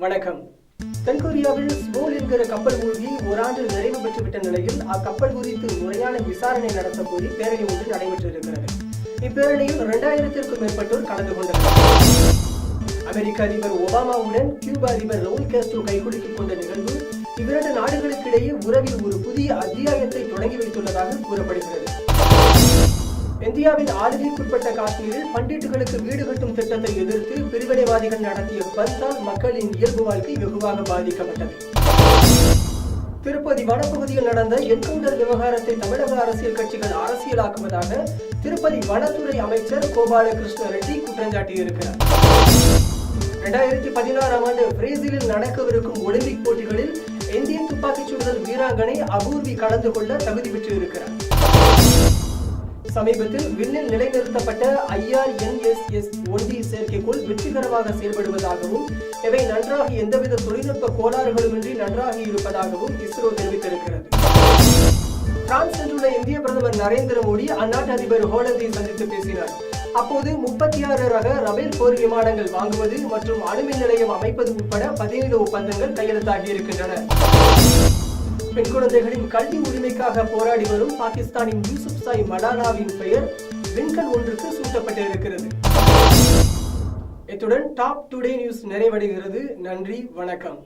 வணக்கம். தென்கொரியாவில் ஸ்மோல் என்கிற கப்பல் மூழ்கி ஓராண்டு நிறைவு பெற்றுவிட்ட நிலையில் அக்கப்பல் குறித்து முறையான விசாரணை நடத்த கோரி பேரணி ஒன்று நடைபெற்றிருக்கிறது. இப்பேரணியில் 2000க்கும் மேற்பட்டோர் கலந்து கொண்டனர். அமெரிக்க அதிபர் ஒபாமாவுடன் கியூபா அதிபர் ரவுல் காஸ்ட்ரோ கைகுலுக்கிக் கொண்ட நிகழ்வு இவ்விரண்டு நாடுகளுக்கிடையே உறவில் ஒரு புதிய அத்தியாயத்தை தொடங்கி வைத்துள்ளதாக கூறப்படுகிறது. இந்தியாவின் ஆளுகைக்குட்பட்ட காஷ்மீரில் பண்டிட்டுகளுக்கு வீடு கட்டும் திட்டத்தை எதிர்த்து பிரிவினைவாதிகள் நடத்திய பந்தால் மக்களின் இயல்பு வாழ்க்கை வெகுவாக பாதிக்கப்பட்டது. திருப்பதி வனப்பகுதியில் நடந்த என்கவுண்டர் விவகாரத்தை தமிழக அரசியல் கட்சிகள் அரசியலாக்குவதாக திருப்பதி வனத்துறை அமைச்சர் கோபாலகிருஷ்ண ரெட்டி குற்றம் சாட்டியிருக்கிறார். 2016ஆம் ஆண்டு பிரேசிலில் நடக்கவிருக்கும் ஒலிம்பிக் போட்டிகளில் இந்திய துப்பாக்கிச் சுடுதல் வீராங்கனை அபூர்வி கலந்து கொள்ள தகுதி பெற்று இருக்கிறார். சமீபத்தில் விண்ணில் நிலைநிறுத்தப்பட்ட IRNSS-1D செயற்கைக்கோள் வெற்றிகரமாக செயல்படுவதாகவும் இவை நன்றாக எந்தவித தொழில்நுட்ப கோளாறுகளுமின்றி நன்றாக இருப்பதாகவும் இஸ்ரோ தெரிவித்திருக்கிறது. பிரான்ஸ் சென்றுள்ள இந்திய பிரதமர் நரேந்திர மோடி அந்நாட்டு அதிபர் ஹோலந்தை சந்தித்து பேசினார். அப்போது 36 ரக ரபேல் போர் விமானங்கள் வாங்குவது மற்றும் அணுமின் நிலையம் அமைப்பது உட்பட 17 ஒப்பந்தங்கள் கையெழுத்தாகி இருக்கின்றன. பெண் குழந்தைகளின் கல்வி உரிமைக்காக போராடி வரும் பாகிஸ்தானின் யூசுப்சாய் மலாலாவின் பெயர் விண்கல் ஒன்றுக்கு சூட்டப்பட்டிருக்கிறது. இத்துடன் டாப் டுடே நியூஸ் நிறைவடைகிறது. நன்றி, வணக்கம்.